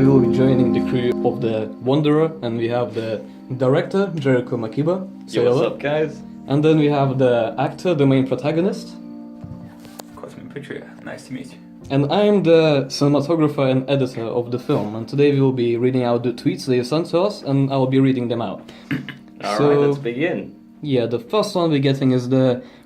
will be joining the crew of the Wanderer, and we have the director, Jericho Mag-Iba. Yo, what's up, guys? And then we have the actor, the main protagonist. Cosmin, Petrea, nice to meet you. And I'm the cinematographer and editor of the film, and today we will be reading out the tweets they sent to us, and I will be reading them out. Alright, let's begin. Yeah, the first one we're getting is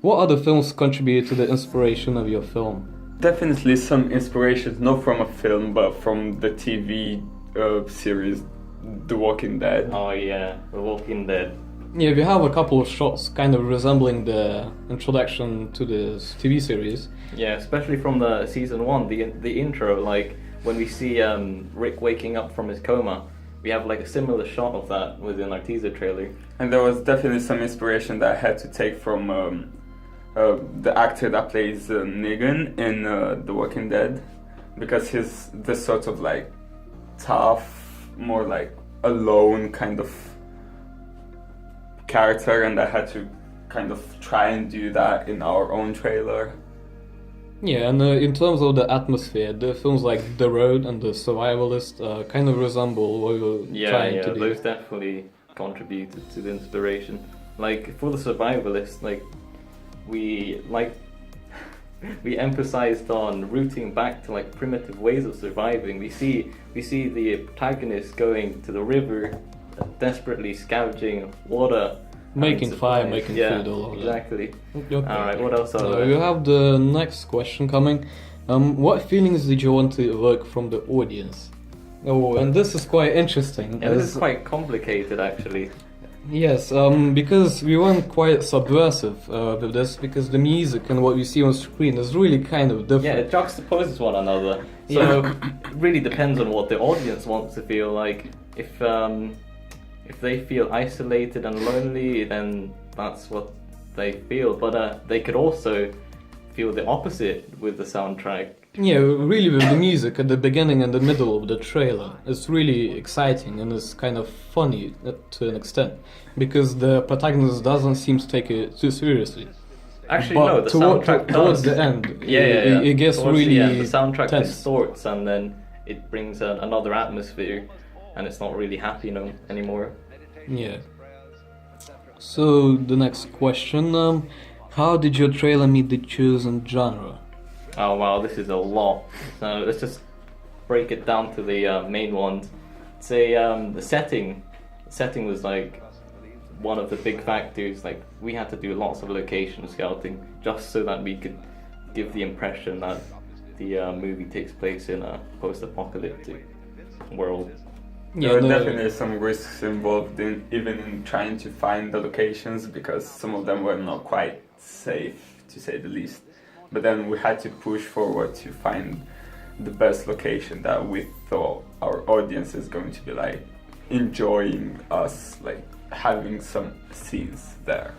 what other films contribute to the inspiration of your film? Definitely some inspirations, not from a film, but from the TV series The Walking Dead. Oh yeah, The Walking Dead. Yeah, we have a couple of shots kind of resembling the introduction to this TV series. Yeah, especially from the season 1, the intro, like when we see Rick waking up from his coma, we have like a similar shot of that within our teaser trailer. And there was definitely some inspiration that I had to take from the actor that plays Negan in The Walking Dead, because he's this sort of like tough, more like alone kind of character, and I had to kind of try and do that in our own trailer. Yeah, and in terms of the atmosphere, the films like The Road and The Survivalist kind of resemble what we were trying to do. Those definitely contributed to the inspiration. Like for The Survivalist, we emphasized on rooting back to like primitive ways of surviving. We see the protagonist going to the river, desperately scavenging water, making fire, making food, all of that. Exactly. Okay. Alright, what else are there? You have the next question coming. What feelings did you want to evoke from the audience? Oh, and this is quite interesting. Yeah, this is quite complicated actually. Yes, because we went quite subversive with this, because the music and what we see on screen is really kind of different. Yeah, it juxtaposes one another. So it really depends on what the audience wants to feel like. If they feel isolated and lonely, then that's what they feel. But they could also feel the opposite with the soundtrack. Yeah, really with the music at the beginning and the middle of the trailer. It's really exciting and it's kind of funny to an extent, because the protagonist doesn't seem to take it too seriously. Actually, but no, the soundtrack does. Towards the end, it gets towards really the end, the soundtrack tense. distorts, and then it brings another atmosphere, and it's not really happy anymore. Yeah. So the next question, how did your trailer meet the chosen genre? Oh wow, this is a lot. So let's just break it down to the main ones. Say the setting. The setting was like one of the big factors. Like we had to do lots of location scouting just so that we could give the impression that the movie takes place in a post-apocalyptic world. There are definitely some risks involved in trying to find the locations, because some of them were not quite safe, to say the least. But then we had to push forward to find the best location that we thought our audience is going to be like enjoying us, like having some scenes there.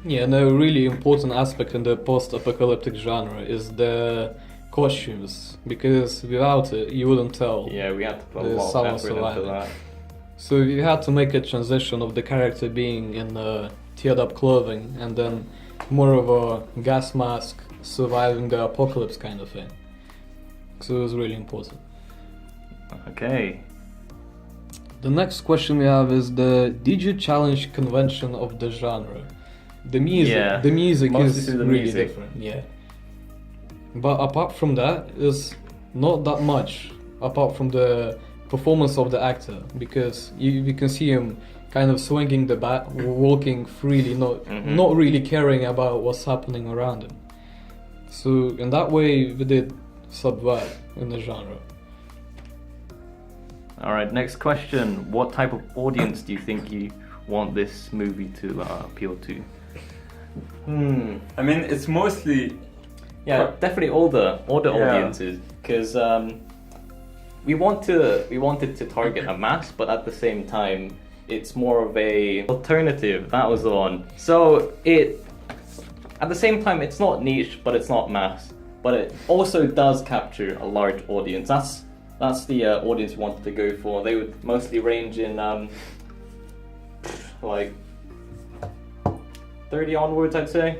Yeah, and a really important aspect in the post-apocalyptic genre is the costumes, because without it you wouldn't tell. Yeah, we had to put a lot of effort into that. So you had to make a transition of the character being in teared up clothing and then more of a gas mask, surviving the apocalypse kind of thing. So it was really important. Okay. The next question we have is did you challenge convention of the genre? The music is really different, yeah. But apart from that, it's not that much, apart from the performance of the actor, because you can see him kind of swinging the bat, walking freely, not really caring about what's happening around him. So in that way, we did subvert in the genre. Alright, next question. What type of audience do you think you want this movie to appeal to? I mean, it's mostly... Yeah, definitely older audiences, because we wanted to target a mass, but at the same time, it's more of a alternative. That was the one. So at the same time, it's not niche, but it's not mass, but it also does capture a large audience. That's the audience we wanted to go for. They would mostly range in like 30 onwards, I'd say.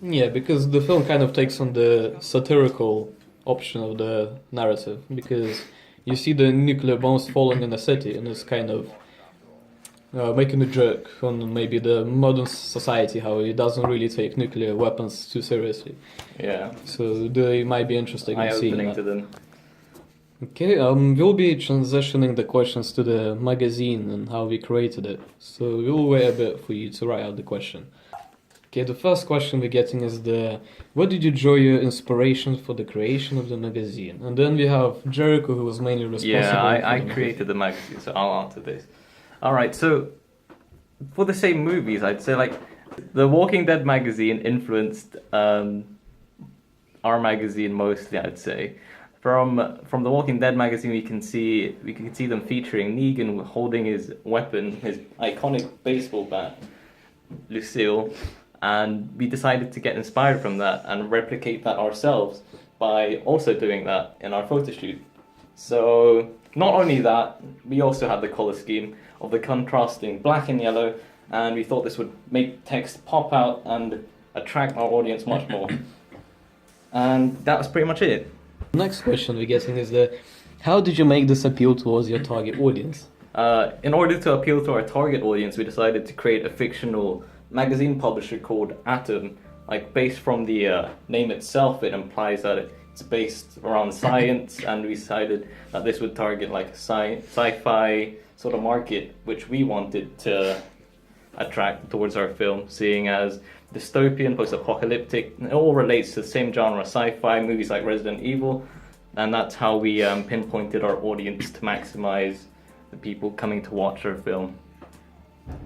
Yeah, because the film kind of takes on the satirical option of the narrative, because you see the nuclear bombs falling in the city, and it's kind of making a joke on maybe the modern society, how it doesn't really take nuclear weapons too seriously. Yeah. So they might be interested in seeing that. To them. Okay, we'll be transitioning the questions to the magazine and how we created it. So we'll wait a bit for you to write out the question. Okay, the first question we're getting is what did you draw your inspiration for the creation of the magazine? And then we have Jericho, who was mainly responsible. Yeah, I created the magazine, so I'll answer this. Alright, so for the same movies, I'd say like the Walking Dead magazine influenced our magazine mostly, I'd say. From the Walking Dead magazine, we can see them featuring Negan holding his weapon, his iconic baseball bat, Lucille, and we decided to get inspired from that and replicate that ourselves by also doing that in our photo shoot. So not only that, we also had the color scheme of the contrasting black and yellow, and we thought this would make text pop out and attract our audience much more. And that was pretty much it. Next question we're getting is how did you make this appeal towards your target audience? In order to appeal to our target audience, we decided to create a fictional magazine publisher called Atom. Like, based from the name itself, it implies that it's based around science, and we decided that this would target like a sci-fi sort of market, which we wanted to attract towards our film, seeing as dystopian, post-apocalyptic. It all relates to the same genre, sci-fi, movies like Resident Evil, and that's how we pinpointed our audience to maximize the people coming to watch our film.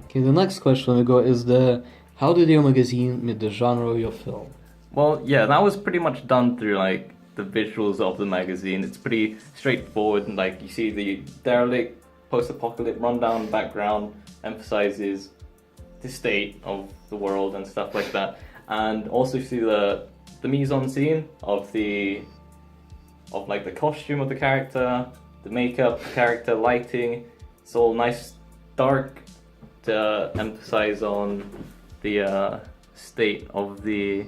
Okay, the next question we got is how did your magazine meet the genre of your film? Well, yeah, that was pretty much done through like the visuals of the magazine. It's pretty straightforward, and like you see the derelict post-apocalyptic rundown background emphasizes the state of the world and stuff like that, and also see the mise-en-scene of the costume of the character, the makeup, the character, lighting. It's all nice, dark, to emphasize on the state of the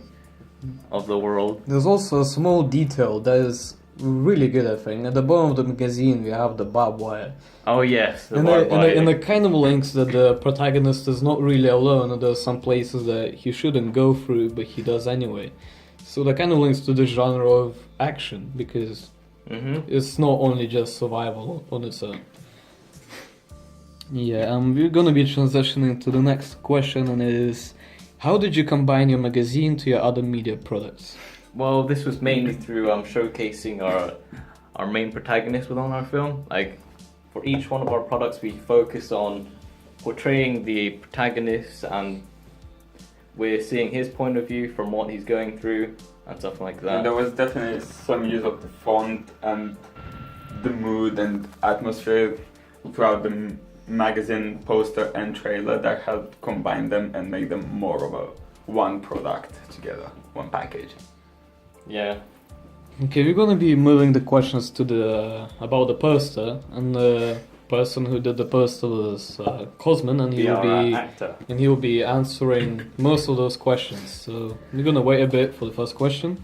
world. There's also a small detail that is really good, I think. At the bottom of the magazine, we have the barbed wire. Oh yes, and it kind of links that the protagonist is not really alone, and there's some places that he shouldn't go through, but he does anyway. So that kind of links to the genre of action, because it's not only just survival on its own. Yeah, we're gonna be transitioning to the next question, and it is, how did you combine your magazine to your other media products? Well, this was mainly through showcasing our main protagonist within our film. Like, for each one of our products, we focus on portraying the protagonist, and we're seeing his point of view from what he's going through and stuff like that. And there was definitely some use of the font and the mood and atmosphere throughout the magazine poster and trailer that helped combine them and make them more of one product together, one package. Yeah. Okay, we're gonna be moving the questions to about the poster, and the person who did the poster was Cosmin, and he will be answering most of those questions. So we're gonna wait a bit for the first question.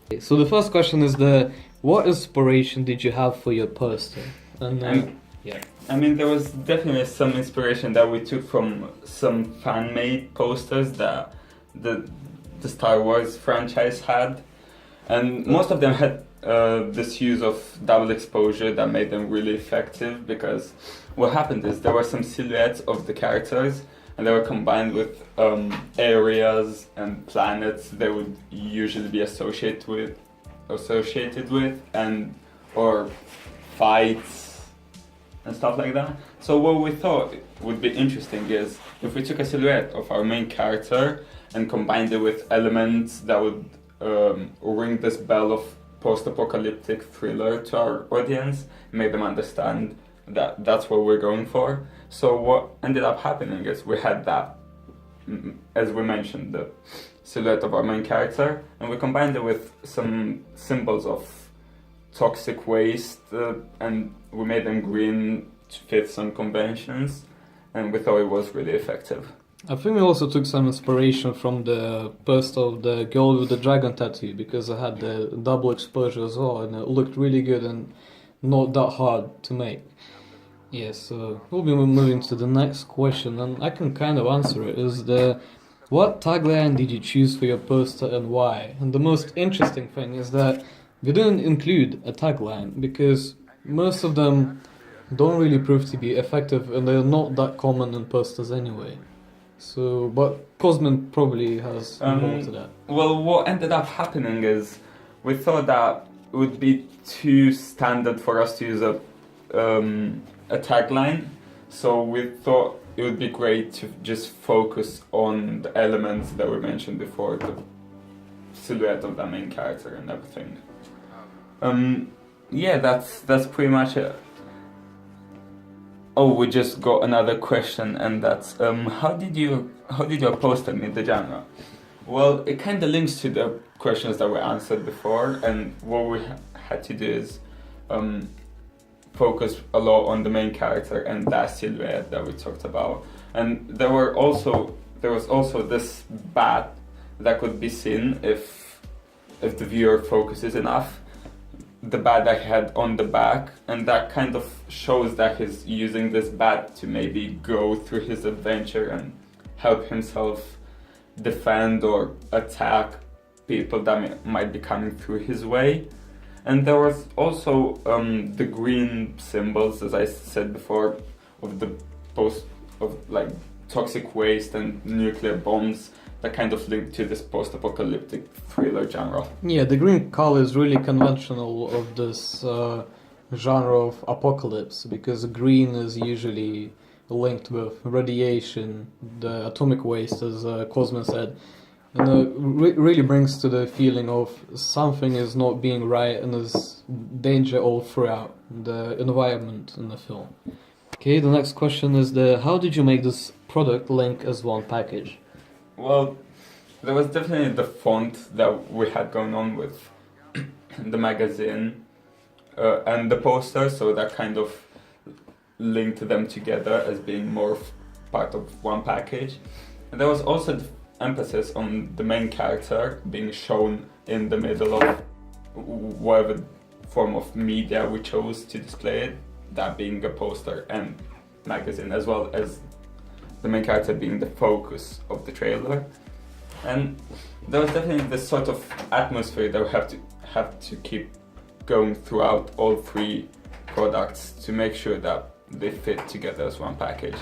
Okay, so the first question is what inspiration did you have for your poster? And yeah. I mean, there was definitely some inspiration that we took from some fan-made posters that the Star Wars franchise had. And most of them had this use of double exposure that made them really effective, because what happened is there were some silhouettes of the characters, and they were combined with areas and planets they would usually be associated with, and or fights and stuff like that. So what we thought would be interesting is if we took a silhouette of our main character and combined it with elements that would ring this bell of post-apocalyptic thriller to our audience, make them understand that that's what we're going for. So what ended up happening is we had that, as we mentioned, the silhouette of our main character, and we combined it with some symbols of toxic waste, and we made them green to fit some conventions, and we thought it was really effective. I think we also took some inspiration from the poster of the girl with the dragon tattoo, because I had the double exposure as well, and it looked really good, and not that hard to make. Yes, we'll be moving to the next question, and I can kind of answer it. What tagline did you choose for your poster and why? And the most interesting thing is that we didn't include a tagline because most of them don't really prove to be effective, and they're not that common in posters anyway. So, but Cosmin probably has more to that. Well, what ended up happening is we thought that it would be too standard for us to use a tagline, so we thought it would be great to just focus on the elements that we mentioned before, the silhouette of the main character and everything. Yeah, that's pretty much it. Oh, we just got another question, and that's how did your poster meet the genre? Well, it kind of links to the questions that were answered before, and what we had to do is focus a lot on the main character and that silhouette that we talked about. And there was also this bat that could be seen if the viewer focuses enough. The bat that he had on the back, and that kind of shows that he's using this bat to maybe go through his adventure and help himself defend or attack people that might be coming through his way. And there was also the green symbols, as I said before, of the like toxic waste and nuclear bombs that kind of linked to this post-apocalyptic thriller genre. Yeah, the green color is really conventional of this genre of apocalypse, because green is usually linked with radiation, the atomic waste, as Cosmin said. And really brings to the feeling of something is not being right and there's danger all throughout the environment in the film. Okay, the next question is how did you make this product link as one package? Well, there was definitely the font that we had going on with the magazine and the poster, so that kind of linked them together as being more part of one package. And there was also the emphasis on the main character being shown in the middle of whatever form of media we chose to display it, that being a poster and magazine, as well as the main character being the focus of the trailer. And there was definitely this sort of atmosphere that we have to keep going throughout all three products to make sure that they fit together as one package.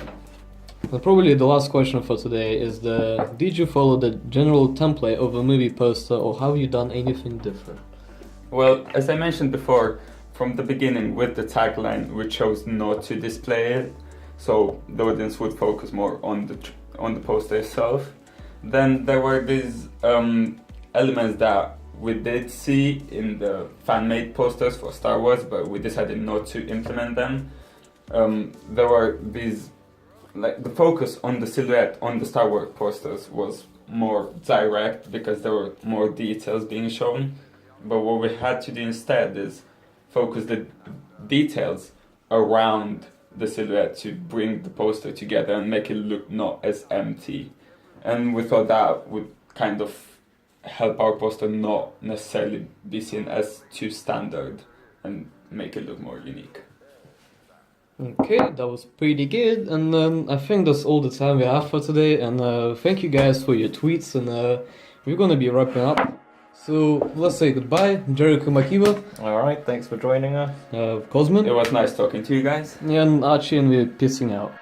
But probably the last question for today is did you follow the general template of a movie poster, or have you done anything different? Well, as I mentioned before, from the beginning with the tagline we chose not to display it, so the audience would focus more on the poster itself. Then there were these elements that we did see in the fan-made posters for Star Wars, but we decided not to implement them. There were these, like, the focus on the silhouette on the Star Wars posters was more direct because there were more details being shown. But what we had to do instead is focus the details around the silhouette to bring the poster together and make it look not as empty. And we thought that would kind of help our poster not necessarily be seen as too standard and make it look more unique. Okay, that was pretty good, and I think that's all the time we have for today, and thank you guys for your tweets, and we're gonna be wrapping up. So let's say goodbye, Jericho, Mag-Iba. Alright, thanks for joining us. Cosmin. It was nice talking to you guys. And Archie, and we're pissing out.